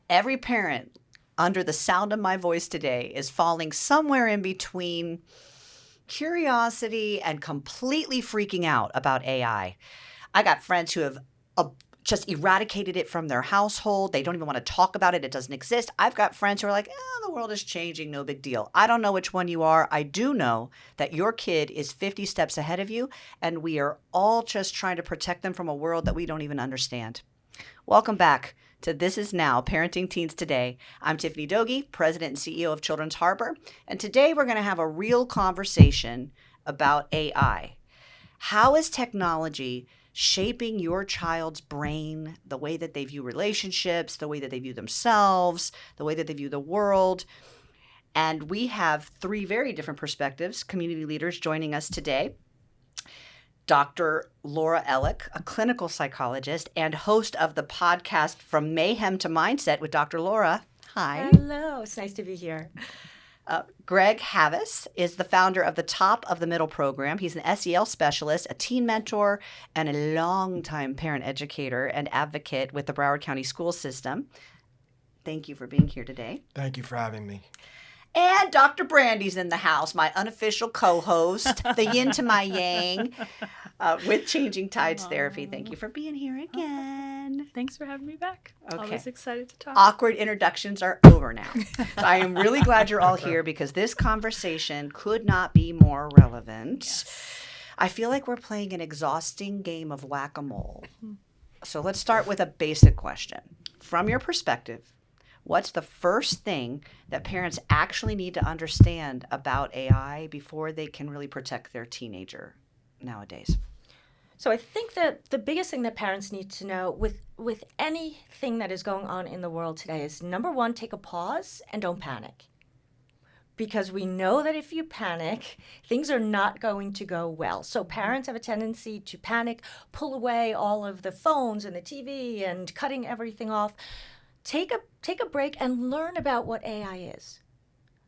every parent under the sound of my voice today is falling somewhere in between curiosity and completely freaking out about AI. I got friends who have just eradicated it from their household. They don't even want to talk about it. It doesn't exist. I've got friends who are like, the world is changing. No big deal. I don't know which one you are. I do know that your kid is 50 steps ahead of you, and we are all just trying to protect them from a world that we don't even understand. Welcome back to This Is Now, Parenting Teens Today. I'm Tiffany Dogie, President and CEO of Children's Harbor, and today we're going to have a real conversation about AI. How is technology shaping your child's brain, the way that they view relationships, the way that they view themselves, the way that they view the world? And we have three very different perspectives, community leaders joining us today. Dr. Laura Ellick, a clinical psychologist and host of the podcast From Mayhem to Mindset with Dr. Laura. Hi. Hello. It's nice to be here. Greg Havis is the founder of the Top of the Middle program. He's an SEL specialist, a teen mentor, and a longtime parent educator and advocate with the Broward County School System. Thank you for being here today. Thank you for having me. And Dr. Brandy's in the house, my unofficial co-host, the yin to my yang, with Changing Tides Therapy. Thank you for being here again. Thanks for having me back. Okay. Always excited to talk. Awkward introductions are over now. I am really glad you're all here because this conversation could not be more relevant. Yes. I feel like we're playing an exhausting game of whack-a-mole. So let's start with a basic question. From your perspective, what's the first thing that parents actually need to understand about AI before they can really protect their teenager nowadays? So I think that the biggest thing that parents need to know with anything that is going on in the world today is, number one, take a pause and don't panic. Because we know that if you panic, things are not going to go well. So parents have a tendency to panic, pull away all of the phones and the TV and cutting everything off. Take a break and learn about what AI is.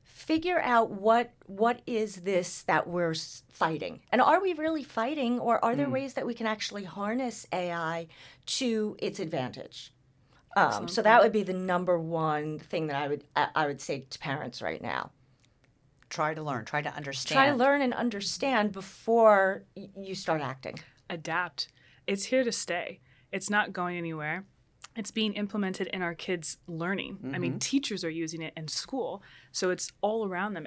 Figure out what is this that we're fighting. And are we really fighting, or are there ways that we can actually harness AI to its advantage? So that would be the number one thing that I would say to parents right now. Try to learn, try to understand. Try to learn and understand before you start acting. Adapt. It's here to stay. It's not going anywhere. It's being implemented in our kids' learning. I mean, teachers are using it in school, so it's all around them.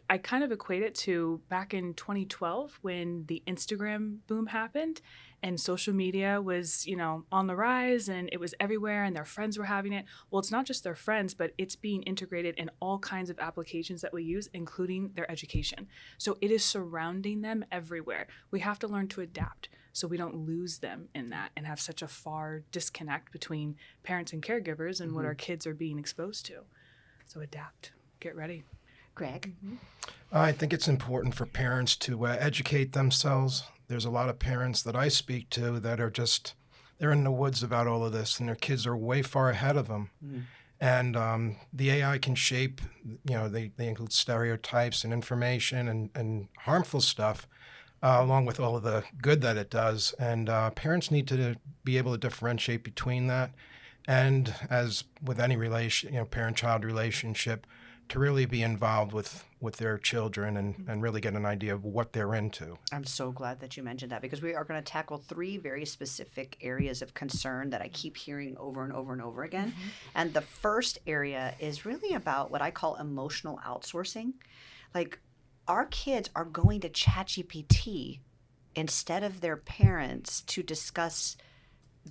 I kind of equate it to back in 2012 when the Instagram boom happened and social media was, on the rise and it was everywhere and their friends were having it. Well, it's not just their friends, but it's being integrated in all kinds of applications that we use, including their education. So it is surrounding them everywhere. We have to learn to adapt so we don't lose them in that and have such a far disconnect between parents and caregivers and what our kids are being exposed to. So adapt. Get ready. Greg? I think it's important for parents to educate themselves. There's a lot of parents that I speak to that are they're in the woods about all of this, and their kids are way far ahead of them. And the AI can shape, they include stereotypes and information and harmful stuff, along with all of the good that it does. And parents need to be able to differentiate between that. And as with any parent-child relationship, to really be involved with their children and really get an idea of what they're into. I'm so glad that you mentioned that because we are going to tackle three very specific areas of concern that I keep hearing over and over and over again. And the first area is really about what I call emotional outsourcing. Like, our kids are going to ChatGPT instead of their parents to discuss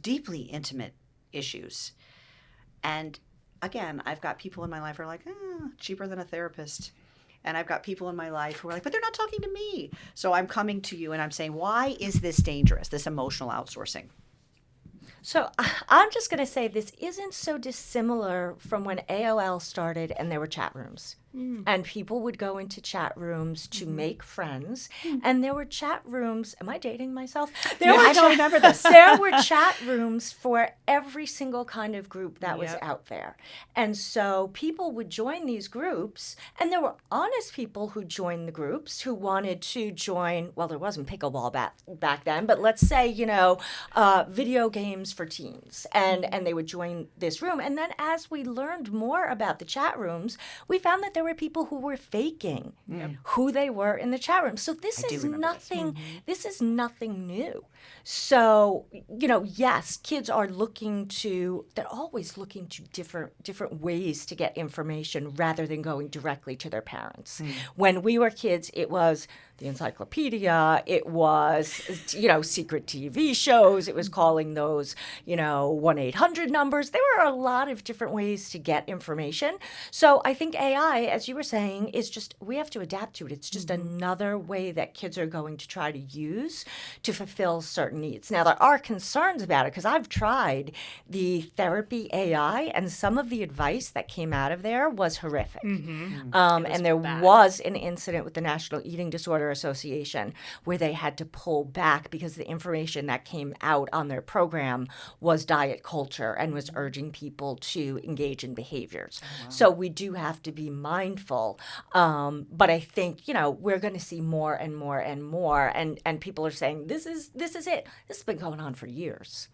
deeply intimate issues. And again, I've got people in my life who are like, cheaper than a therapist. And I've got people in my life who are like, but they're not talking to me. So I'm coming to you and I'm saying, why is this dangerous, this emotional outsourcing? So I'm just going to say this isn't so dissimilar from when AOL started and there were chat rooms. And people would go into chat rooms to make friends. And there were chat rooms. Am I dating myself? I don't remember this. There were chat rooms for every single kind of group that was Yep. out there. And so people would join these groups. And there were honest people who joined the groups who wanted to join, well, there wasn't pickleball back then, but let's say, video games for teens. And they would join this room. And then as we learned more about the chat rooms, we found that there were people who were faking who they were in the chat room. So this is nothing. This is nothing new. So yes, kids are they're always looking to different ways to get information rather than going directly to their parents. When we were kids, it was the encyclopedia, it was, secret TV shows, it was calling those, 1-800 numbers. There were a lot of different ways to get information. So I think AI, as you were saying, is just, we have to adapt to it. It's just another way that kids are going to try to use to fulfill certain needs. Now, there are concerns about it because I've tried the therapy AI, and some of the advice that came out of there was horrific. And there was an incident with the National Eating Disorder Association where they had to pull back because the information that came out on their program was diet culture and was urging people to engage in behaviors. So we do have to be mindful. But I think, we're going to see more and more and more. And people are saying, this is it. This has been going on for years.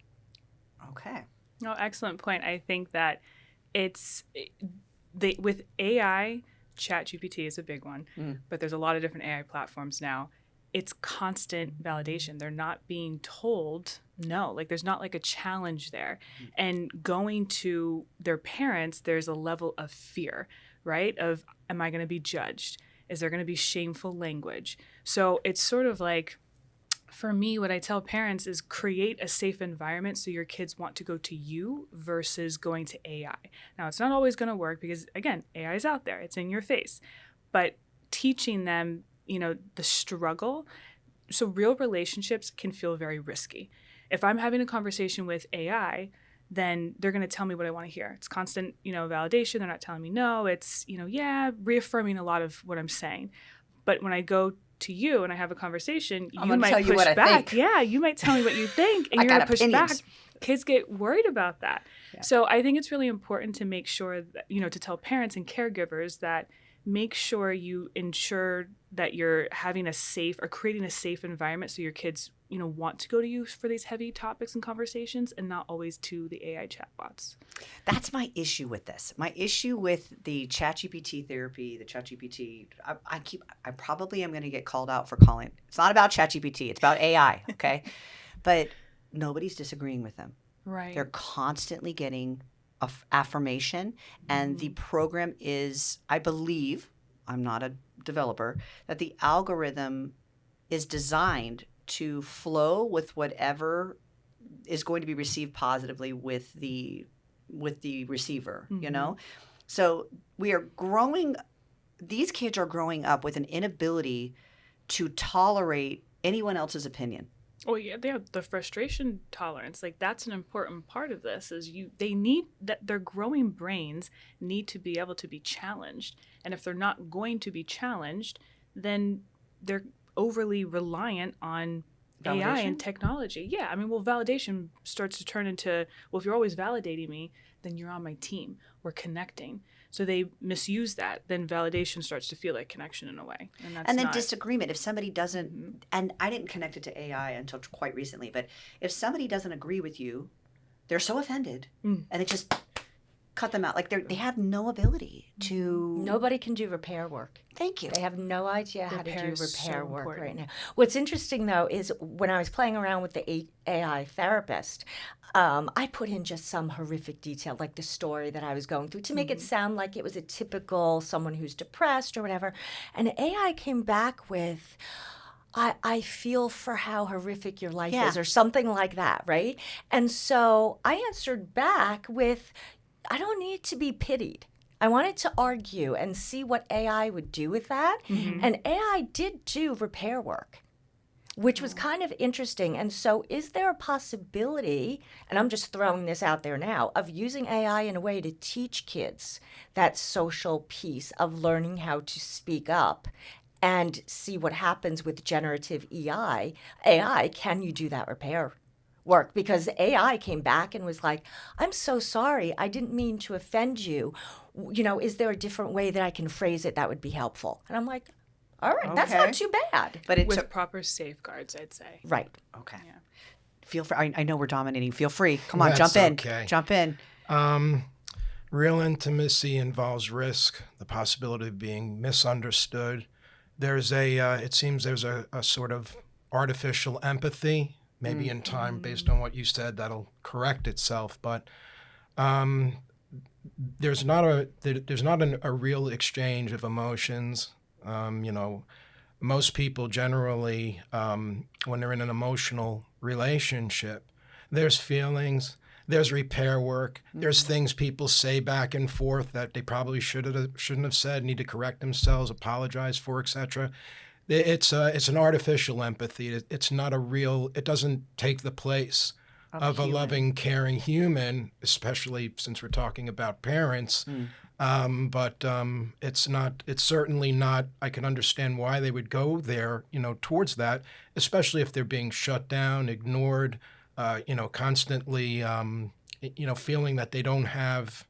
Okay. No, excellent point. I think that with AI, ChatGPT is a big one, but there's a lot of different AI platforms now. It's constant validation. They're not being told no. Like there's not like a challenge there. And going to their parents, there's a level of fear, right? Of, am I going to be judged? Is there going to be shameful language? So it's sort of like, for me, what I tell parents is create a safe environment so your kids want to go to you versus going to AI. Now, it's not always going to work because, again, AI is out there. It's in your face. But teaching them, the struggle. So real relationships can feel very risky. If I'm having a conversation with AI, then they're going to tell me what I want to hear. It's constant, validation. They're not telling me no. It's, reaffirming a lot of what I'm saying. But when I go to you and I have a conversation, you might push back. Yeah, you might tell me what you think, and you're going to push back. Kids get worried about that. Yeah. So I think it's really important to make sure that, to tell parents and caregivers that make sure you ensure that you're having a safe or creating a safe environment so your kids, want to go to you for these heavy topics and conversations and not always to the AI chatbots. That's my issue with this. My issue with the ChatGPT therapy, the ChatGPT, I probably am going to get called out for calling. It's not about ChatGPT. It's about AI, okay? But nobody's disagreeing with them. Right. They're constantly getting affirmation, and the program is, I believe, I'm not a developer, that the algorithm is designed to flow with whatever is going to be received positively with the receiver, So these kids are growing up with an inability to tolerate anyone else's opinion. Oh yeah, they have the frustration tolerance. Like that's an important part of this they need that their growing brains need to be able to be challenged. And if they're not going to be challenged, then they're overly reliant on validation? AI and technology. Yeah, validation starts to turn into, if you're always validating me, then you're on my team. We're connecting. So they misuse that. Then validation starts to feel like connection in a way. And then disagreement. If somebody doesn't, and I didn't connect it to AI until quite recently, but if somebody doesn't agree with you, they're so offended and they just cut them out. Like they have no ability to. Nobody can do repair work. Thank you. They have no idea how to do repair so work important. right now. What's interesting, though, is when I was playing around with the AI therapist, I put in just some horrific detail, like the story that I was going through, to make it sound like it was a typical someone who's depressed or whatever. And AI came back with, I feel for how horrific your life is, or something like that, right? And so I answered back with, I don't need to be pitied. I wanted to argue and see what AI would do with that. And AI did do repair work. which was kind of interesting. And so, is there a possibility, and I'm just throwing this out there now, of using AI in a way to teach kids that social piece of learning how to speak up and see what happens with generative AI? Can you do that repair work? Because AI came back and was like, I'm so sorry. I didn't mean to offend you. Is there a different way that I can phrase it that would be helpful? And I'm like, all right, that's Okay. not too bad. But it With took. proper safeguards, I'd say. Right. Okay. Yeah. Feel free. I know we're dominating. Feel free. Come on, That's jump in. okay. Jump in. Real intimacy involves risk, the possibility of being misunderstood. It seems there's a sort of artificial empathy, maybe in time, based on what you said, that'll correct itself. But um, there's not a real exchange of emotions. Most people generally, when they're in an emotional relationship, there's feelings, there's repair work, there's things people say back and forth that they probably shouldn't have said, need to correct themselves, apologize for, etc. It's an artificial empathy. It's not a real. It doesn't take the place of a human. loving, caring human, especially since we're talking about parents. But it's not. It's certainly not. I can understand why they would go there, towards that, especially if they're being shut down, ignored, constantly, feeling that they don't have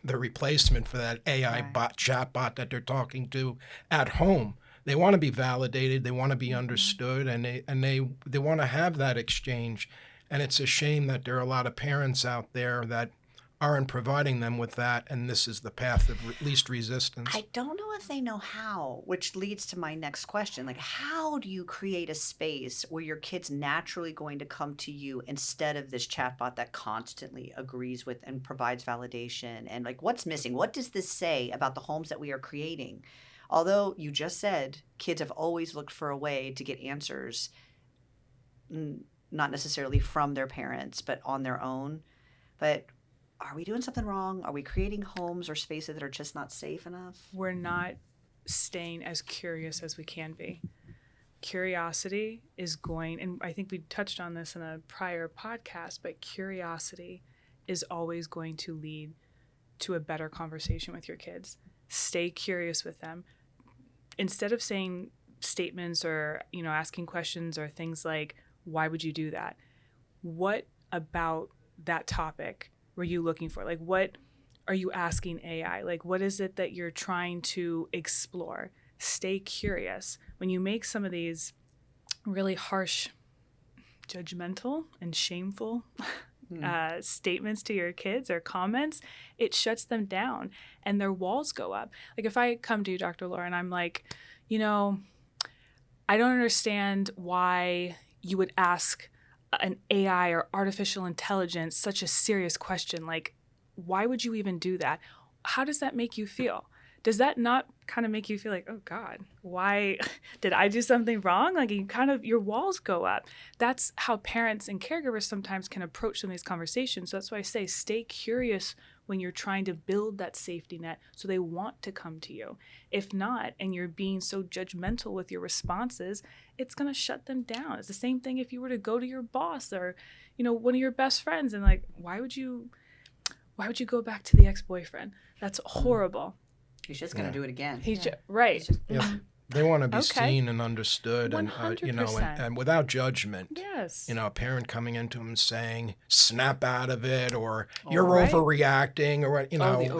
the replacement for that AI chatbot that they're talking to at home. They want to be validated. They want to be understood, and they want to have that exchange. And it's a shame that there are a lot of parents out there that aren't providing them with that, and this is the path of least resistance. I don't know if they know how, which leads to my next question. Like, how do you create a space where your kid's naturally going to come to you instead of this chatbot that constantly agrees with and provides validation? And like, what's missing? What does this say about the homes that we are creating? Although you just said kids have always looked for a way to get answers, not necessarily from their parents, but on their own. But are we doing something wrong? Are we creating homes or spaces that are just not safe enough? We're not staying as curious as we can be. Curiosity is going, and I think we touched on this in a prior podcast, but curiosity is always going to lead to a better conversation with your kids. Stay curious with them. Instead of saying statements or, asking questions or things like, why would you do that? What about that topic were you looking for? Like, what are you asking AI? Like, what is it that you're trying to explore? Stay curious. When you make some of these really harsh, judgmental, and shameful statements to your kids or comments, it shuts them down and their walls go up. Like, if I come to you, Dr. Laura, and I'm like, I don't understand why you would ask an AI or artificial intelligence such a serious question. Like, why would you even do that? How does that make you feel? Does that not kind of make you feel like, oh God, why did I do something wrong? Like, your walls go up. That's how parents and caregivers sometimes can approach some of these conversations. So that's why I say stay curious when you're trying to build that safety net so they want to come to you. If not, and you're being so judgmental with your responses, it's going to shut them down. It's the same thing if you were to go to your boss or, one of your best friends and like, why would you go back to the ex-boyfriend? That's horrible. He's just going to do it again. Right. Yeah. They want to be Okay. seen and understood, and 100%. and without judgment. Yes. A parent coming into them saying, "Snap out of it," or "You're right. overreacting," or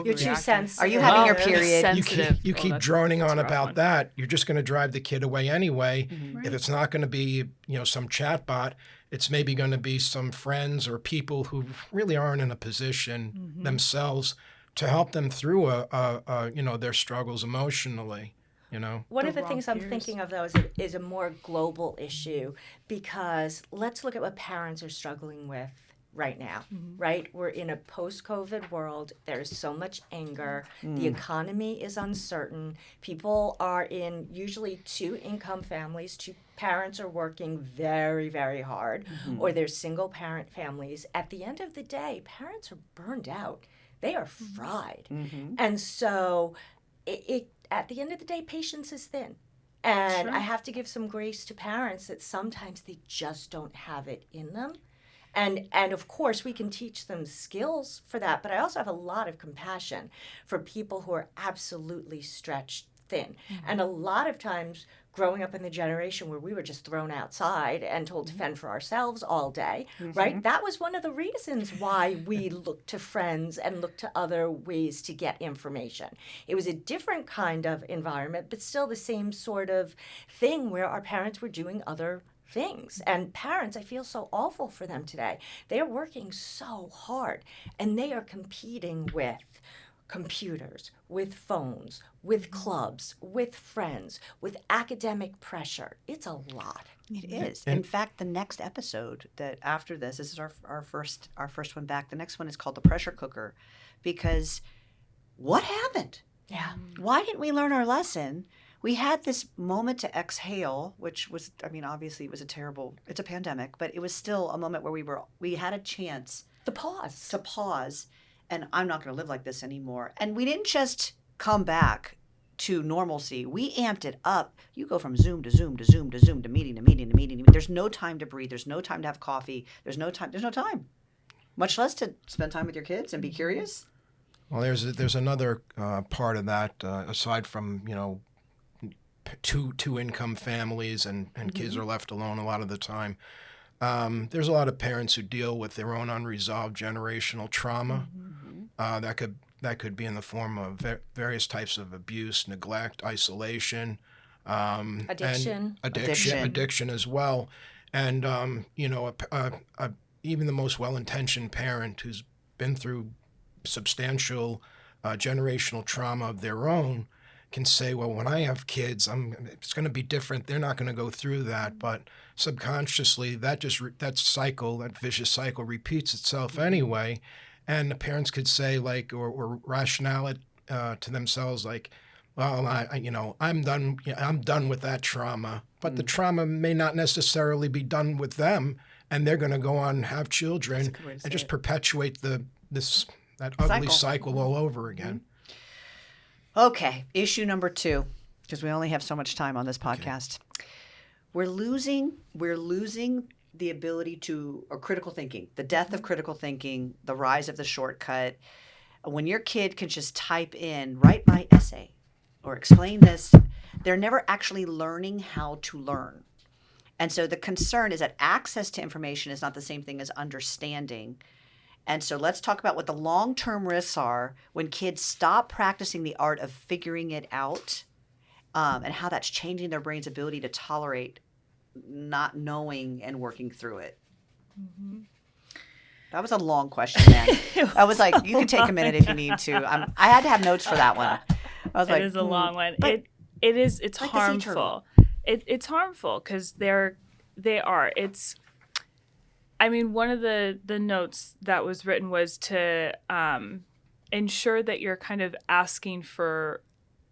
You're too sensitive. Are you having your Oh, period? you keep droning on about that. You're just going to drive the kid away anyway. Right. If it's not going to be some chatbot, it's maybe going to be some friends or people who really aren't in a position themselves to help them through their struggles emotionally. One of the wrong things I'm peers. thinking of, though, is a more global issue, because let's look at what parents are struggling with right now, right? We're in a post-COVID world. There's so much anger. The economy is uncertain. People are in usually two-income families. Two parents are working very, very hard, or they're single-parent families. At the end of the day, parents are burned out. They are fried. And so at the end of the day, patience is thin. And Sure. I have to give some grace to parents that sometimes they just don't have it in them. And of course we can teach them skills for that, but I also have a lot of compassion for people who are absolutely stretched thin. And a lot of times growing up in the generation where we were just thrown outside and told to fend for ourselves all day, right? That was one of the reasons why we looked to friends and looked to other ways to get information. It was a different kind of environment, but still the same sort of thing where our parents were doing other things. And parents, I feel so awful for them today. They're working so hard and they are competing with computers, with phones, with clubs, with friends, with academic pressure. It's a lot. It is. In fact, the next episode that after this is our first one back. The next one is called the pressure cooker, because what happened? Yeah. Why didn't we learn our lesson? We had this moment to exhale, which was, I mean, obviously it's a pandemic, but it was still a moment where we had a chance The pause. to pause, and I'm not going to live like this anymore. And we didn't just come back to normalcy. We amped it up. You go from Zoom to Zoom to Zoom to Zoom to meeting to meeting to meeting. There's no time to breathe. There's no time to have coffee. There's no time. Much less to spend time with your kids and be curious. Well, there's another part of that aside from two income families and kids are left alone a lot of the time. There's a lot of parents who deal with their own unresolved generational trauma. That could be in the form of various types of abuse, neglect, isolation, Addiction. addiction as well. And even the most well-intentioned parent who's been through substantial generational trauma of their own can say, well, when I have kids, it's going to be different. They're not going to go through that. But subconsciously, that vicious cycle repeats itself anyway. And the parents could say, like, or rationale it to themselves, like, well, I'm done. I'm done with that trauma. But the trauma may not necessarily be done with them, and they're going to go on and have children and just perpetuate that ugly cycle all over again. Okay, issue number 2, because we only have so much time on this podcast. Okay. We're losing the ability or critical thinking, the death of critical thinking, the rise of the shortcut. When your kid can just type in, write my essay or explain this, they're never actually learning how to learn. And so the concern is that access to information is not the same thing as understanding. And so let's talk about what the long-term risks are when kids stop practicing the art of figuring it out, and how that's changing their brain's ability to tolerate not knowing and working through it. Mm-hmm. That was a long question, man. I was like, you can take a minute if you need to. I had to have notes for that one. I was like, it is a long one. But It's like harmful. It's harmful because they are. I mean, one of the notes that was written was to ensure that you're kind of asking for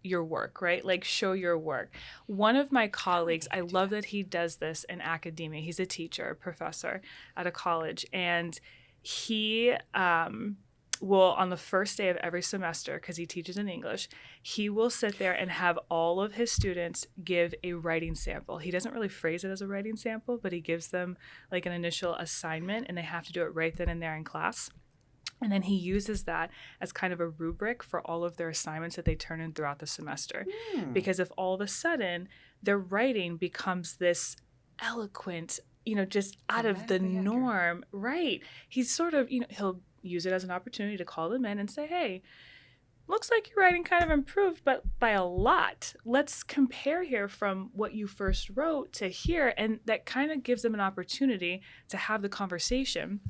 your work, right? Like, show your work. One of my colleagues, I love that he does this in academia. He's a teacher, a professor at a college, and he will, on the first day of every semester, because he teaches in English, he will sit there and have all of his students give a writing sample. He doesn't really phrase it as a writing sample, but he gives them like an initial assignment, and they have to do it right then and there in class. And then he uses that as kind of a rubric for all of their assignments that they turn in throughout the semester. Because if all of a sudden their writing becomes this eloquent, just out of the norm, right? He's sort of, he'll use it as an opportunity to call them in and say, hey, looks like your writing kind of improved, but by a lot. Let's compare here from what you first wrote to here. And that kind of gives them an opportunity to have the conversation.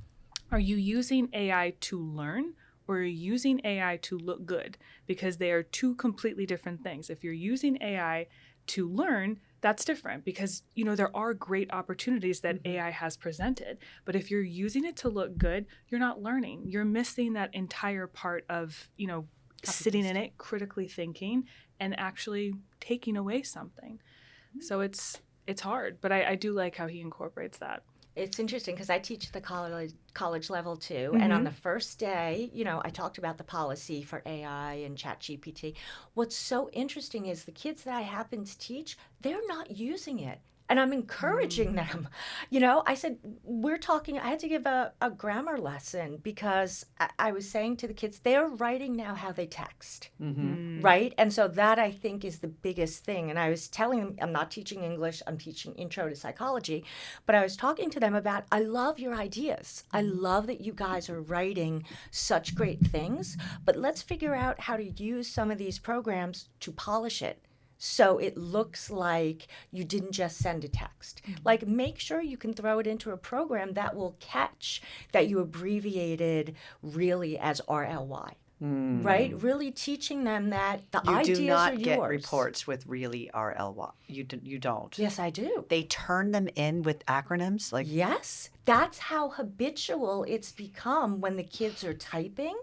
Are you using AI to learn, or are you using AI to look good? Because they are two completely different things. If you're using AI to learn, that's different because, there are great opportunities that AI has presented. But if you're using it to look good, you're not learning. You're missing that entire part of, sitting in it, critically thinking, and actually taking away something. So it's hard, but I do like how he incorporates that. it's interesting because I teach at the college level too. And on the first day, I talked about the policy for AI and ChatGPT. What's so interesting is the kids that I happen to teach, they're not using it. And I'm encouraging them. I said, I had to give a grammar lesson because I was saying to the kids, they're writing now how they text, right? And so that I think is the biggest thing. And I was telling them, I'm not teaching English, I'm teaching intro to psychology, but I was talking to them about, I love your ideas. I love that you guys are writing such great things, but let's figure out how to use some of these programs to polish it. So it looks like you didn't just send a text. Like, make sure you can throw it into a program that will catch that you abbreviated really as RLY, right? Really teaching them that the You ideas do are not yours. get reports with really RLY. You don't. Yes, I do. They turn them in with acronyms like Yes, that's how habitual it's become when the kids are typing.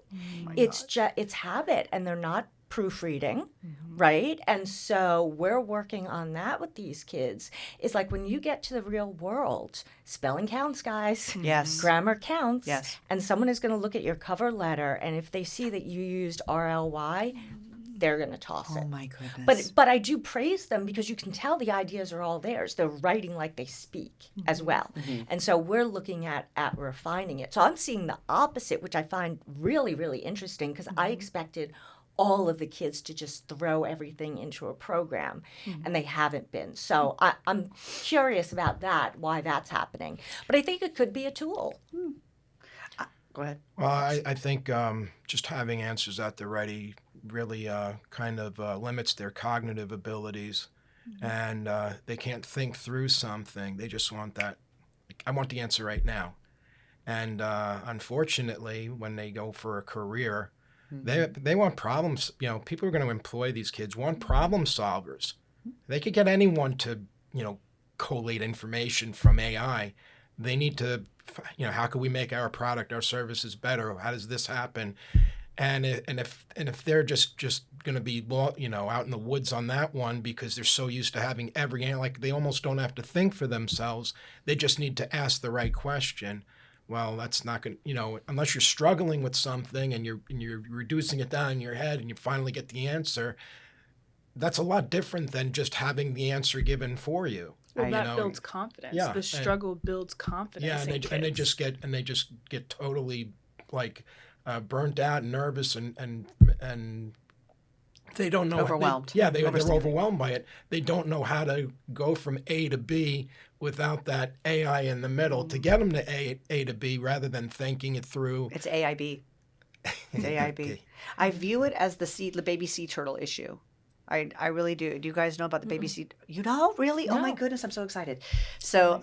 It's habit, and they're not proofreading, right? And so we're working on that with these kids. It's like when you get to the real world, spelling counts, guys. Yes. Grammar counts. Yes. And someone is going to look at your cover letter, and if they see that you used RLY, they're going to toss it. Oh my goodness. But I do praise them because you can tell the ideas are all theirs. They're writing like they speak as well. And so we're looking at refining it. So I'm seeing the opposite, which I find really, really interesting because I expected all of the kids to just throw everything into a program, and they haven't been. So I'm curious about that, why that's happening. But I think it could be a tool. Go ahead. Well, I think just having answers at the ready really kind of limits their cognitive abilities, and they can't think through something. They just want that. I want the answer right now. And unfortunately, when they go for a career, they want problems. People are going to employ these kids want problem solvers. They could get anyone to collate information from AI. They need to, how can we make our product, our services better? How does this happen? And if they're just going to be out in the woods on that one because they're so used to having like they almost don't have to think for themselves. They just need to ask the right question. Well, that's not going to, unless you're struggling with something and you're reducing it down in your head and you finally get the answer, that's a lot different than just having the answer given for you. Well, that builds confidence. Yeah, the struggle builds confidence. Yeah, in kids. and they just get totally like burnt out, and nervous, and they don't know. Overwhelmed. They're overwhelmed by it. They don't know how to go from A to B without that AI in the middle to get them to A to B rather than thinking it through. It's AIB. It's AIB. I view it as the baby sea turtle issue. I really do. Do you guys know about the baby sea? You know, really? No. Oh my goodness, I'm so excited. So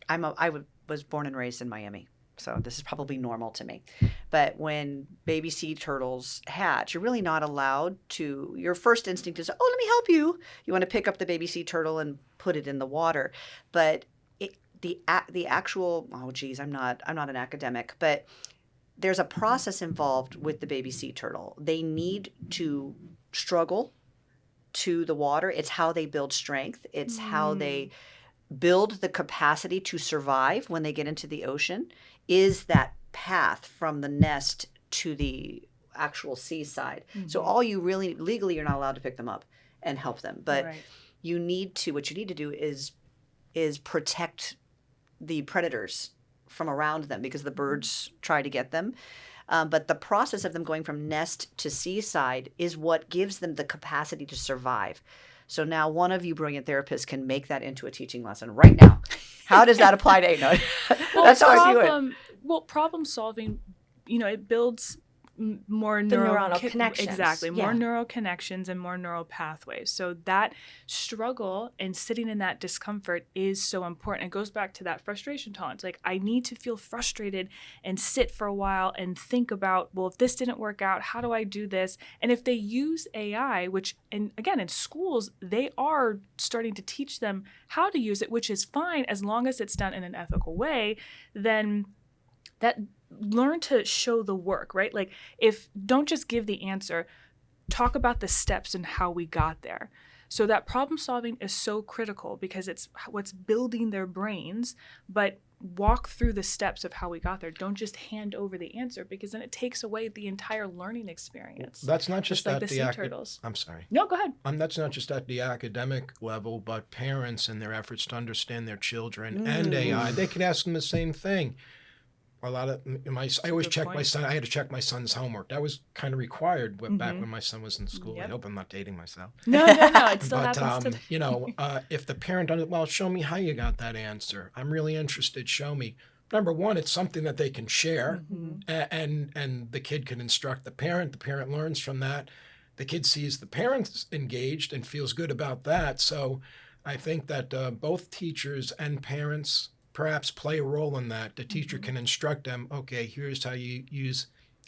I was born and raised in Miami. So this is probably normal to me. But when baby sea turtles hatch, you're really not allowed to, your first instinct is, oh, let me help you. You want to pick up the baby sea turtle and put it in the water. But the actual, oh geez, I'm not an academic, but there's a process involved with the baby sea turtle. They need to struggle to the water. It's how they build strength. It's how they build the capacity to survive when they get into the ocean. Is that path from the nest to the actual seaside. So all you really, legally, you're not allowed to pick them up and help them. But what you need to do is protect the predators from around them because the birds try to get them. But the process of them going from nest to seaside is what gives them the capacity to survive. So now one of you brilliant therapists can make that into a teaching lesson right now. How does that apply to no? That's how I view it. Well, problem solving, it builds more neuronal connections. Exactly. More neural connections and more neural pathways. So that struggle and sitting in that discomfort is so important. It goes back to that frustration tolerance. Like, I need to feel frustrated and sit for a while and think about, well, if this didn't work out, how do I do this? And if they use AI, which, and again, in schools, they are starting to teach them how to use it, which is fine as long as it's done in an ethical way, then that learn to show the work, right? Like, don't just give the answer, talk about the steps and how we got there. So that problem solving is so critical because it's what's building their brains, but walk through the steps of how we got there. Don't just hand over the answer, because then it takes away the entire learning experience. That's not just like at the the sea turtles. I'm sorry. No, go ahead. That's not just at the academic level, but parents in their efforts to understand their children and AI, they can ask them the same thing. A lot of I always check my son. I had to check my son's homework. That was kind of required back when my son was in school. Yep. I hope I'm not dating myself. No, it still But happens today. if the parent doesn't, well, show me how you got that answer. I'm really interested. Show me. Number one, it's something that they can share, and the kid can instruct the parent. The parent learns from that. The kid sees the parents engaged and feels good about that. So, I think that both teachers and parents perhaps play a role in that. The teacher can instruct them, okay, here's how you use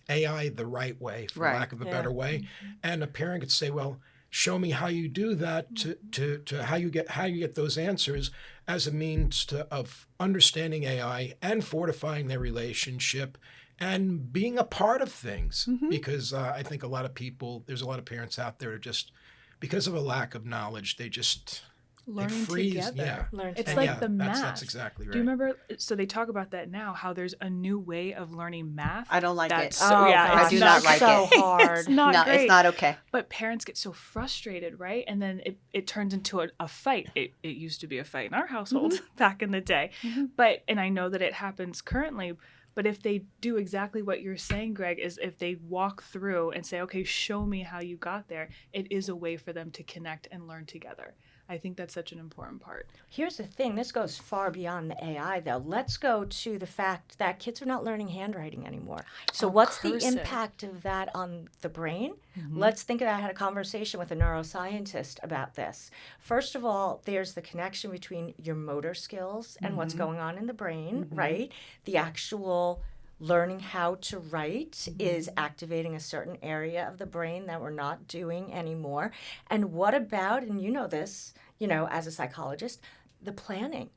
AI the right way, for lack of a better way. And a parent could say, well, show me how you do that to how you get those answers as a means of understanding AI and fortifying their relationship and being a part of things. Because I think there's a lot of parents out there who just, because of a lack of knowledge, they just Learning together. Yeah. It's And like the math. That's exactly right. Do you remember? So they talk about that now, how there's a new way of learning math. I don't like it. I do not like so it. hard. It's not No, great. it's not okay. But parents get so frustrated, right? And then it turns into a fight. It used to be a fight in our household back in the day. And I know that it happens currently. But if they do exactly what you're saying, Greg, is if they walk through and say, okay, show me how you got there, it is a way for them to connect and learn together. I think that's such an important part. Here's the thing. This goes far beyond the AI, though. Let's go to the fact that kids are not learning handwriting anymore. So what's the impact of that on the brain? Let's think about. I had a conversation with a neuroscientist about this. First of all, there's the connection between your motor skills and what's going on in the brain, right? The actual learning how to write is activating a certain area of the brain that we're not doing anymore. And what about, and you know this, as a psychologist, the planning.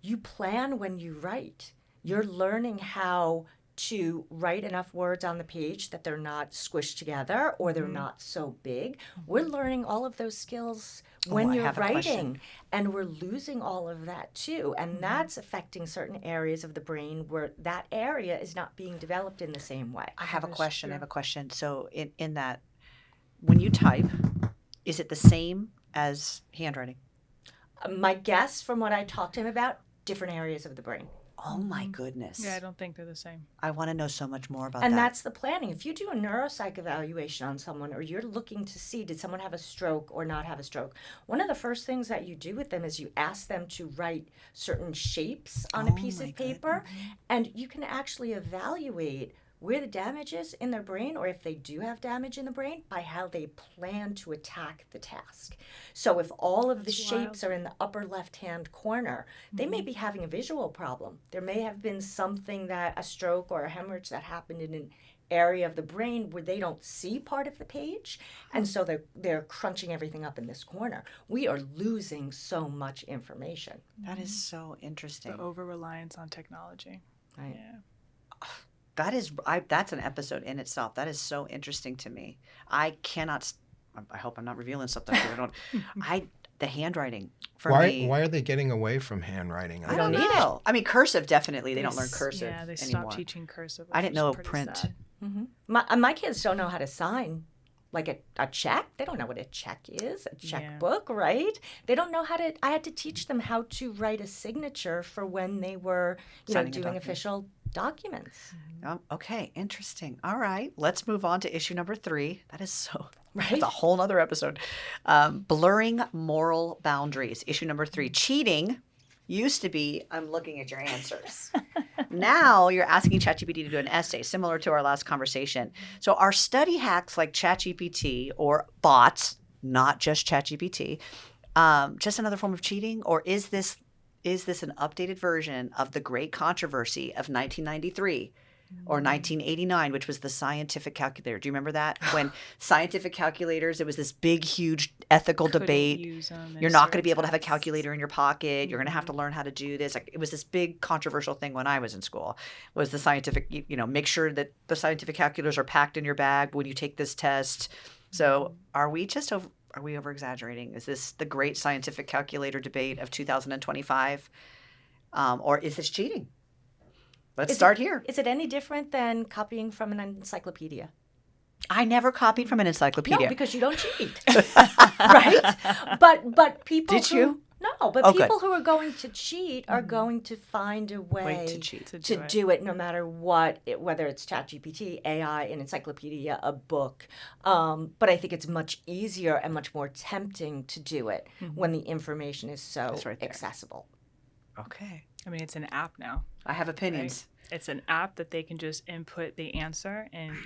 You plan when you write. You're learning how to write enough words on the page that they're not squished together or they're not so big. We're learning all of those skills when you're writing, and we're losing all of that too. And that's affecting certain areas of the brain where that area is not being developed in the same way. I have a question. So in that, when you type, is it the same as handwriting? My guess from what I talked to him about, different areas of the brain. Oh my goodness. Yeah, I don't think they're the same. I want to know so much more about And that. that's the planning. If you do a neuropsych evaluation on someone, or you're looking to see did someone have a stroke or not have a stroke, one of the first things that you do with them is you ask them to write certain shapes on a piece of paper, and you can actually evaluate where the damage is in their brain, or if they do have damage in the brain, by how they plan to attack the task. So if all of the shapes are in the upper left-hand corner, they may be having a visual problem. There may have been something a stroke or a hemorrhage that happened in an area of the brain where they don't see part of the page, and so they're crunching everything up in this corner. We are losing so much information. That is so interesting. The over-reliance on technology. Right. Yeah. That's an episode in itself. That is so interesting to me. I cannot. I hope I'm not revealing something. The handwriting for me. Why are they getting away from handwriting? I don't know. I mean, cursive definitely. They don't learn cursive. Yeah, they anymore. stopped teaching cursive. I didn't know pretty print. sad. My kids don't know how to sign. Like a check, they don't know what a check is, a checkbook, right? They don't know how to. I had to teach them how to write a signature for when they were, doing official documents. Okay, interesting. All right, let's move on to issue number 3. That is so. Right. That's a whole other episode. Blurring moral boundaries. Issue number 3. Cheating used to be, I'm looking at your answers. Now you're asking ChatGPT to do an essay, similar to our last conversation. So are study hacks like ChatGPT or bots, not just ChatGPT, just another form of cheating? Or is this an updated version of the great controversy of 1993 or 1989, which was the scientific calculator? Do you remember that? When scientific calculators, it was this big, huge ethical debate. You're not going to be able to have a calculator in your pocket. You're going to have to learn how to do this. Like, it was this big controversial thing when I was in school, was the scientific, make sure that the scientific calculators are packed in your bag when you take this test. So are we Are we over exaggerating? Is this the great scientific calculator debate of 2025? Or is this cheating? Let's start here. Is it any different than copying from an encyclopedia? I never copied from an encyclopedia. No, because you don't cheat, right? But people Did you? No, but Oh, good. people who are going to cheat are going to find a way to cheat. to do it no matter what, whether it's ChatGPT, AI, an encyclopedia, a book. But I think it's much easier and much more tempting to do it when the information is so right there. accessible. Okay. I mean, it's an app now. I have opinions. Right? It's an app that they can just input the answer and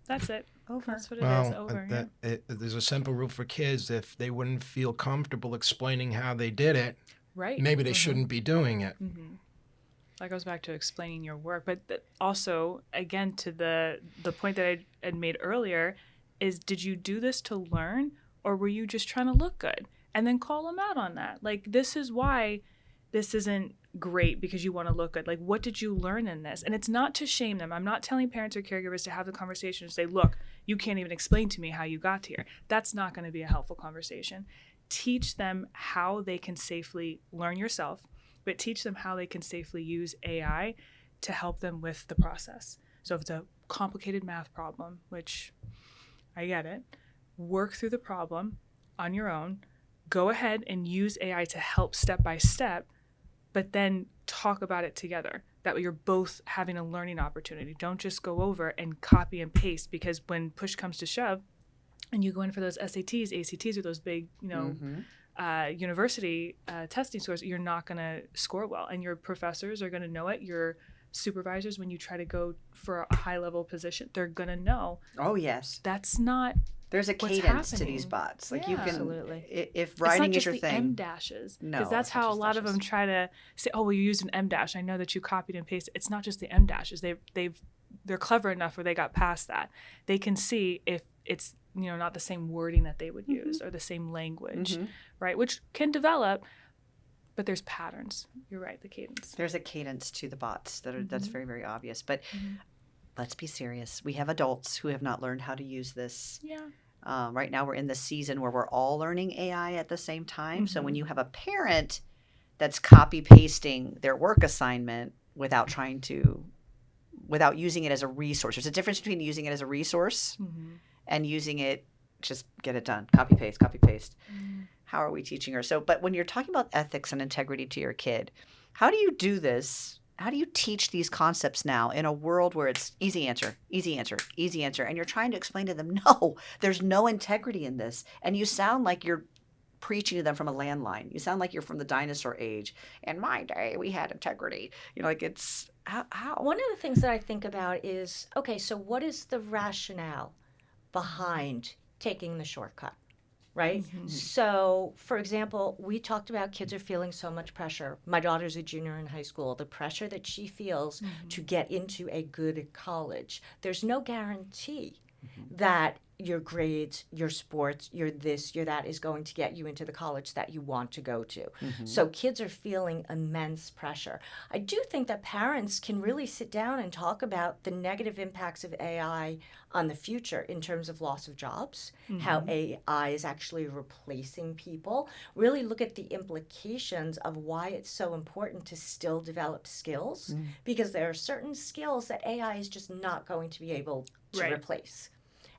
that's it. Over. That's what it is. Well, Over. there's a simple rule for kids. If they wouldn't feel comfortable explaining how they did it, Right. maybe they shouldn't be doing it. That goes back to explaining your work. But also, again, to the point that I had made earlier is, did you do this to learn or were you just trying to look good? And then call them out on that. Like, this is why this isn't great because you want to look good. Like, what did you learn in this? And it's not to shame them. I'm not telling parents or caregivers to have the conversation and say, look, you can't even explain to me how you got here. That's not going to be a helpful conversation. Teach them how they can safely learn yourself, but teach them how they can safely use AI to help them with the process. So if it's a complicated math problem, which I get it, work through the problem on your own, go ahead and use AI to help step by step, but then talk about it together. That way you're both having a learning opportunity. Don't just go over and copy and paste, because when push comes to shove and you go in for those SATs, ACTs, or those big, university testing scores, you're not going to score well. And your professors are going to know it. Your supervisors, when you try to go for a high level position, they're going to know. Oh, yes. That's not There's a what's cadence to happening. these bots. Like, Yeah. you can, Absolutely. if writing is your it's not just the thing. M dashes. No, Because that's it's not how a just lot of dashes. them try to say, oh, well, you used an M dash. I know that you copied and pasted. It's not just the M dashes. They're clever enough where they got past that. They can see if it's, not the same wording that they would use or the same language, right? Which can develop, but there's patterns. You're right, the cadence. There's a cadence to the bots that's very, very obvious. But let's be serious. We have adults who have not learned how to use this. Yeah. Right now we're in the season where we're all learning AI at the same time. So when you have a parent that's copy pasting their work assignment without using it as a resource, there's a difference between using it as a resource and using it, just get it done, copy paste. How are we teaching her? So, but when you're talking about ethics and integrity to your kid, how do you do this? How do you teach these concepts now in a world where it's easy answer, and you're trying to explain to them, no, there's no integrity in this, and you sound like you're preaching to them from a landline. You sound like you're from the dinosaur age. In my day, we had integrity. Like, it's how? One of the things that I think about is, okay, so what is the rationale behind taking the shortcut, right? So, for example, we talked about kids are feeling so much pressure. My daughter's a junior in high school. The pressure that she feels to get into a good college. There's no guarantee that your grades, your sports, your this, your that is going to get you into the college that you want to go to. So kids are feeling immense pressure. I do think that parents can really sit down and talk about the negative impacts of AI on the future in terms of loss of jobs, how AI is actually replacing people, really look at the implications of why it's so important to still develop skills, because there are certain skills that AI is just not going to be able to replace.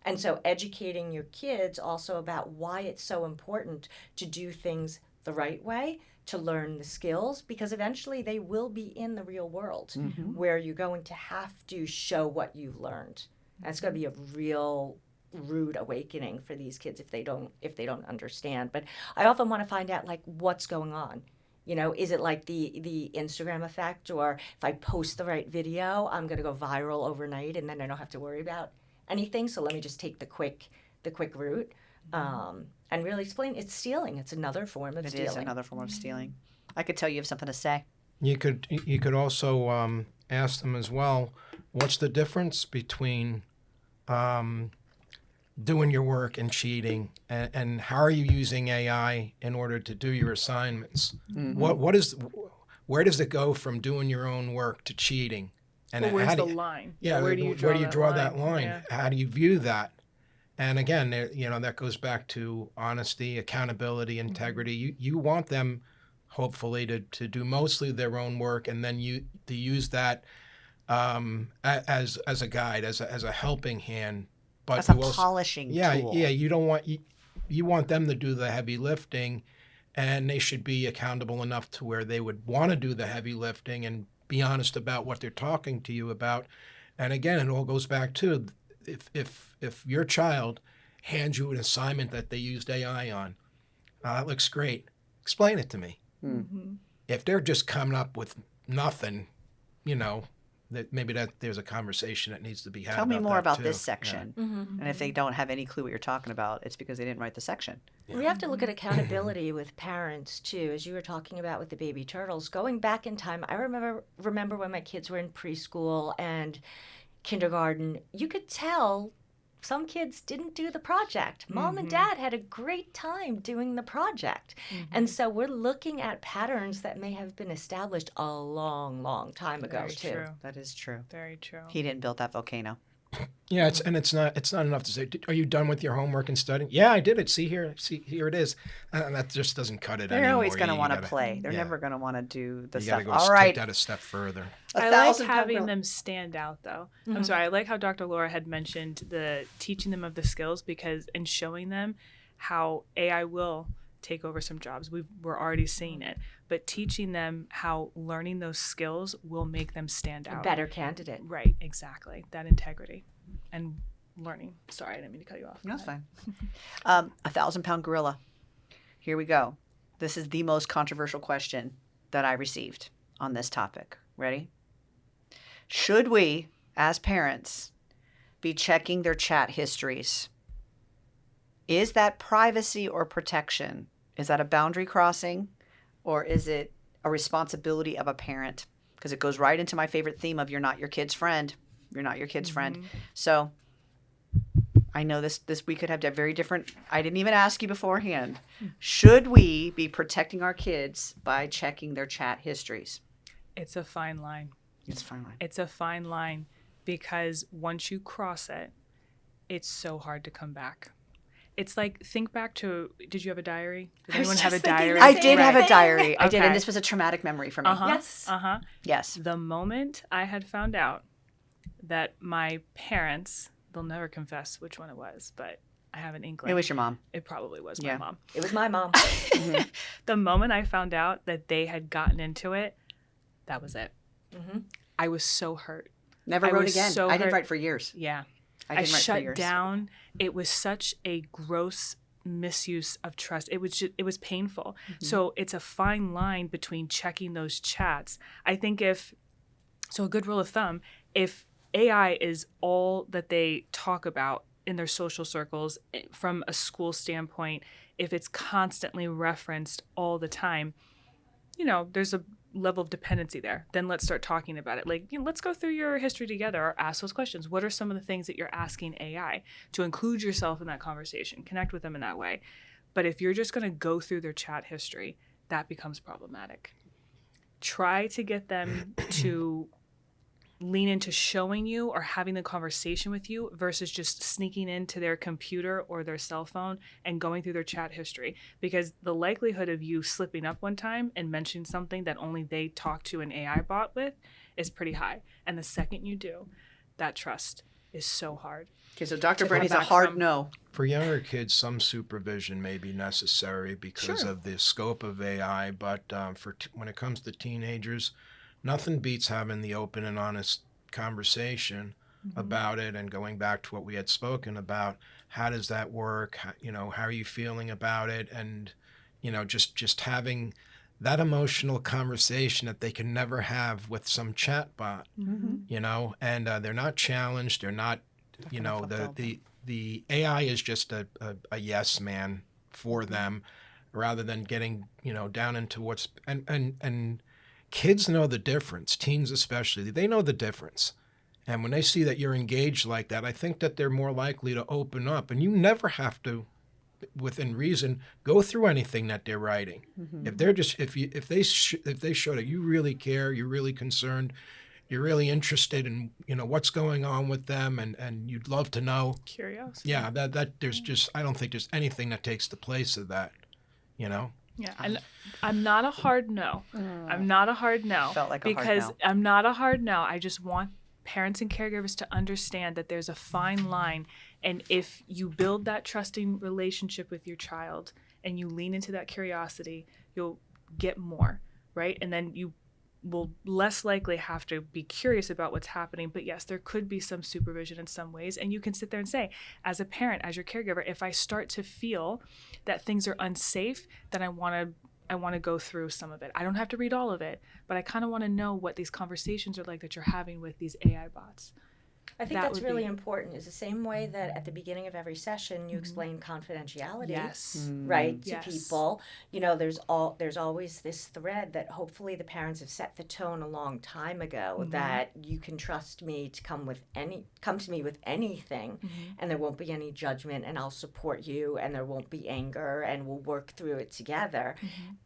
And so educating your kids also about why it's so important to do things the right way, to learn the skills, because eventually they will be in the real world where you're going to have to show what you've learned. That's going to be a real rude awakening for these kids if they don't understand. But I often want to find out, like, what's going on. Is it like the Instagram effect, or if I post the right video, I'm going to go viral overnight and then I don't have to worry about anything, so let me just take the quick route and really explain it's stealing. It's another form of stealing. It is another form of stealing. I could tell you have something to say. You could also ask them as well, what's the difference between doing your work and cheating, and how are you using AI in order to do your assignments? Where does it go from doing your own work to cheating? And where's the line? Yeah, where do you draw that line? Yeah. How do you view that? And again, that goes back to honesty, accountability, integrity. You want them, hopefully, to do mostly their own work, and then to use that as a guide, as a helping hand. But As a you also, polishing yeah, tool. yeah, you don't want you want them to do the heavy lifting, and they should be accountable enough to where they would want to do the heavy lifting and be honest about what they're talking to you about. And again, it all goes back to if your child hands you an assignment that they used AI on, that looks great. Explain it to me. Mm-hmm. If they're just coming up with nothing, that maybe there's a conversation that needs to be had. Tell me more about too. this section. Mm-hmm. And if they don't have any clue what you're talking about, it's because they didn't write the section. We have to look at accountability with parents too, as you were talking about with the baby turtles. Going back in time, I remember when my kids were in preschool and kindergarten, you could tell some kids didn't do the project. Mom and dad had a great time doing the project. And so we're looking at patterns that may have been established a long, long time ago Very too. true. That is true. Very true. He didn't build that volcano. Yeah, it's not enough to say, are you done with your homework and studying? Yeah, I did it. See here it is. That just doesn't cut it anymore. They're always going to You want to gotta- play. They're yeah. never going to want to do the You stuff. got to go All right. take that a step further. I like 1,000 having pound them stand out, though. I'm sorry. I like how Dr. Laura had mentioned the teaching them of the skills and showing them how AI will take over some jobs. We're already seeing it, but teaching them how learning those skills will make them stand A out. better candidate. Right. Exactly. That integrity and learning. Sorry, I didn't mean to cut you off. No, it's fine. 1,000-pound gorilla. Here we go. This is the most controversial question that I received on this topic. Ready? Should we, as parents, be checking their chat histories? Is that privacy or protection? Is that a boundary crossing? Or is it a responsibility of a parent? Because it goes right into my favorite theme of you're not your kid's friend. You're not your kid's friend. So I know this we could have very different. I didn't even ask you beforehand. Should we be protecting our kids by checking their chat histories? It's a fine line. It's fine. It's a fine line because once you cross it, it's so hard to come back. It's like, think back to, did you have a diary? Did I was anyone have a just thinking diary? the I same did have a thing. diary. I did, Okay. and this was a traumatic memory for me. Yes. Uh-huh. Yes. The moment I had found out that my parents, they'll never confess which one it was, but I have an inkling. It was your mom. It probably was Yeah. my mom. It was my mom. The moment I found out that they had gotten into it, that was it. I was so hurt. Never I wrote was again. so I didn't hurt. write for years. Yeah. I I didn't write for shut years. down. It was such a gross misuse of trust. It was painful. So it's a fine line between checking those chats. I think a good rule of thumb, if AI is all that they talk about in their social circles from a school standpoint, if it's constantly referenced all the time, there's a level of dependency there. Then let's start talking about it. Like, let's go through your history together or ask those questions. What are some of the things that you're asking AI to include yourself in that conversation? Connect with them in that way. But if you're just going to go through their chat history, that becomes problematic. Try to get them to lean into showing you or having the conversation with you versus just sneaking into their computer or their cell phone and going through their chat history, because the likelihood of you slipping up one time and mentioning something that only they talk to an AI bot with is pretty high. And the second you do, that trust is so hard. Okay, so Dr. To Bernie's come a back hard from- no. For younger kids, some supervision may be necessary because Sure. of the scope of AI. But when it comes to teenagers, nothing beats having the open and honest conversation about it, and going back to what we had spoken about. How does that work? How are you feeling about it? And just having that emotional conversation that they can never have with some chat bot. And they're not challenged. They're not. The AI is just a yes man for them, rather than getting down into what's and kids know the difference. Teens especially, they know the difference. And when they see that you're engaged like that, I think that they're more likely to open up. And you never have to, within reason, go through anything that they're writing. If they're just if they show that you really care, you're really concerned, you're really interested in, what's going on with them, and you'd love to know. Curiosity. Yeah, that there's just, I don't think there's anything that takes the place of that, you know? Yeah, and I'm not a hard no. I'm not a hard no. Felt like a hard because no. I'm not a hard no. I just want parents and caregivers to understand that there's a fine line, and if you build that trusting relationship with your child and you lean into that curiosity, you'll get more, right? And then you will less likely have to be curious about what's happening. But yes, there could be some supervision in some ways. And you can sit there and say, as a parent, as your caregiver, if I start to feel that things are unsafe, then I want to go through some of it. I don't have to read all of it, but I kind of want to know what these conversations are like that you're having with these AI bots. I think that's really important. Is the same way that at the beginning of every session you explain confidentiality, Yes. right, to Yes. people. There's always this thread that hopefully the parents have set the tone a long time ago that you can trust me to come to me with anything, and there won't be any judgment, and I'll support you, and there won't be anger, and we'll work through it together.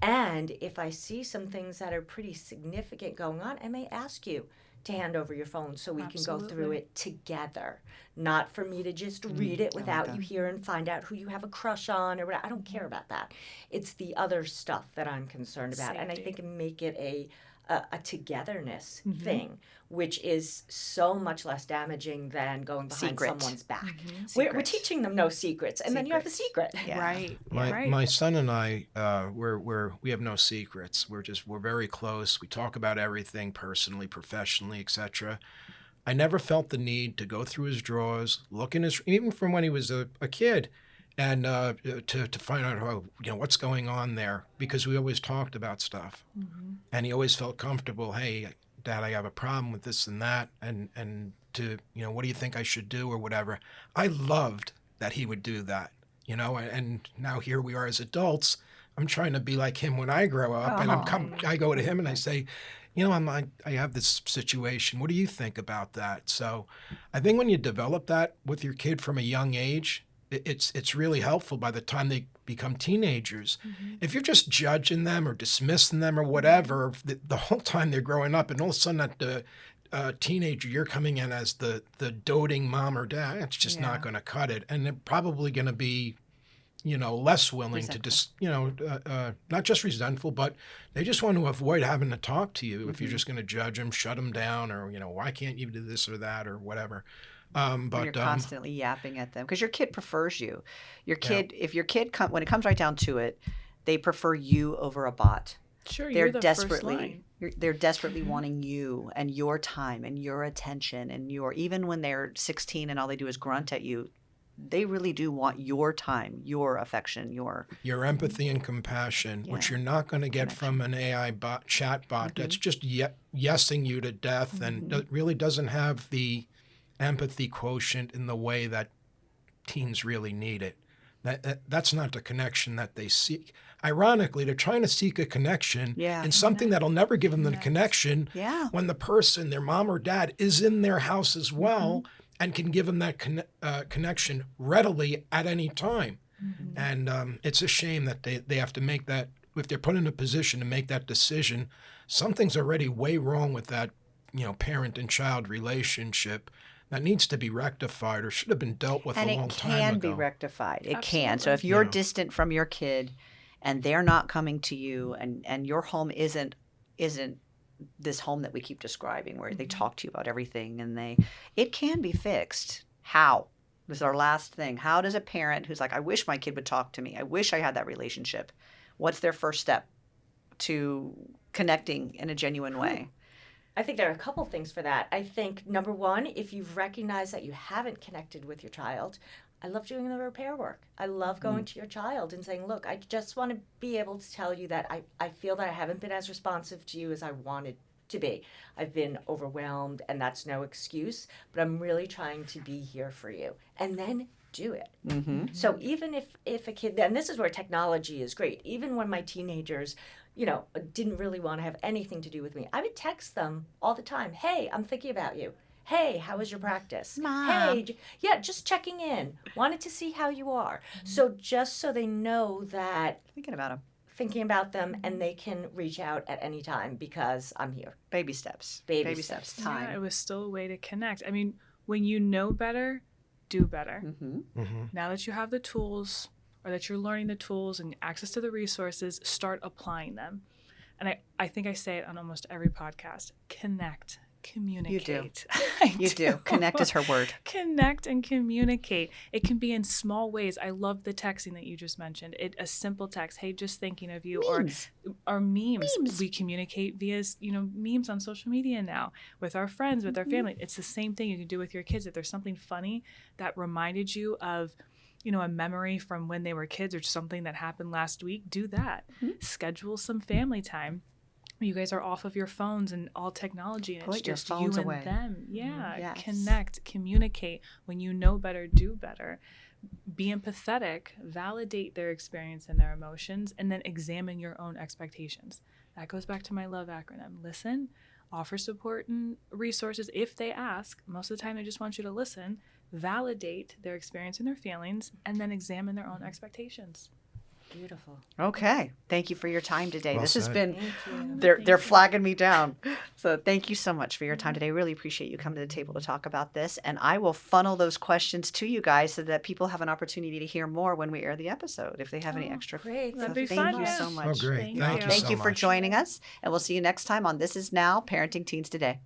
And if I see some things that are pretty significant going on, I may ask you to hand over your phone so we can go through Absolutely. it together. Not for me to just read it without you here and find out who you have a crush on or whatever. I don't care about that. It's the other stuff that I'm concerned about. And I Safety. think make it a togetherness thing, which is so much less damaging than going behind Secret. someone's back. We're Secrets. teaching them no secrets, and then you have the secret. Yeah. Right. My son and I, we have no secrets. We're very close. We talk about everything personally, professionally, etc. I never felt the need to go through his drawers, look in his, even from when he was a kid, and to find out what's going on there, because we always talked about stuff, and he always felt comfortable. Hey, Dad, I have a problem with this and that, and to what do you think I should do or whatever. I loved that he would do that, and now here we are as adults. I'm trying to be like him when I grow up, and I go to him and I say, I have this situation. What do you think about that? So I think when you develop that with your kid from a young age, it's really helpful by the time they become teenagers. If you're just judging them or dismissing them or whatever, the whole time they're growing up, and all of a sudden at the teenager, you're coming in as the doting mom or dad, it's just not going to cut it. And they're probably going to be less willing to just, not just resentful, but they just want to avoid having to talk to you if you're just going to judge them, shut them down, or, why can't you do this or that or whatever. But you're constantly yapping at them because your kid prefers you. Your kid, if your kid, when it comes right down to it, they prefer you over a bot. Sure, They're you're the first line. they're desperately wanting you and your time and your attention and even when they're 16 and all they do is grunt at you, they really do want your time, your affection, your empathy and compassion, which you're not going to get from an AI chat bot that's just yesing you to death and really doesn't have the empathy quotient in the way that teens really need it. That's not the connection that they seek. Ironically, they're trying to seek a connection in something that'll never give them the connection when the person, their mom or dad, is in their house as well and can give them that connection readily at any time. And it's a shame that they have to make that, if they're put in a position to make that decision, something's already way wrong with that, parent and child relationship that needs to be rectified or should have been dealt with a long time ago. And it can be rectified. It can. So if you're distant from your kid and they're not coming to you and your home isn't this home that we keep describing where they talk to you about everything and it can be fixed. How? This is our last thing. How does a parent who's like, I wish my kid would talk to me. I wish I had that relationship. What's their first step to connecting in a genuine way? I think there are a couple things for that. I think, number one, if you've recognized that you haven't connected with your child, I love doing the repair work. I love going to your child and saying, look, I just want to be able to tell you that I feel that I haven't been as responsive to you as I wanted to be. I've been overwhelmed, and that's no excuse, but I'm really trying to be here for you. And then do it. So even if a kid, and this is where technology is great, even when my teenagers didn't really want to have anything to do with me, I would text them all the time. Hey, I'm thinking about you. Hey, how was your practice? Mom. Hey, just checking in. Wanted to see how you are. So just so they know that Thinking about them. thinking about them, and they can reach out at any time because I'm here. Baby steps. Baby steps. Time. Yeah, it was still a way to connect. I mean, when you know better, do better. Now that you have the tools, or that you're learning the tools and access to the resources, start applying them. And I think I say it on almost every podcast. Connect. Communicate. You do. Connect is her word. Connect and communicate. It can be in small ways. I love the texting that you just mentioned. A simple text, hey, just thinking of you, Memes. or memes. We communicate via, memes on social media now with our friends, with our family. It's the same thing you can do with your kids. If there's something funny that reminded you of, a memory from when they were kids or something that happened last week, do that. Schedule some family time. You guys are off of your phones and all technology, and Put it's your just phones you away. and them. Yeah, Yes. Connect, communicate. When you know better, do better. Be empathetic, validate their experience and their emotions, and then examine your own expectations. That goes back to my LOVE acronym. Listen, offer support and resources if they ask. Most of the time, they just want you to listen, validate their experience and their feelings, and then examine their own expectations. Beautiful. Okay. Thank you for your time today. Well This has said. been, Thank you. they're flagging me down. So thank you so much for your time today. Really appreciate you coming to the table to talk about this. And I will funnel those questions to you guys so that people have an opportunity to hear more when we air the episode, if they have any extra. Great. So That'd be thank fun, you yeah. so much. Oh, great. Thank Thank you. you Thank so you for much. joining us. And we'll see you next time on This Is Now Parenting Teens Today.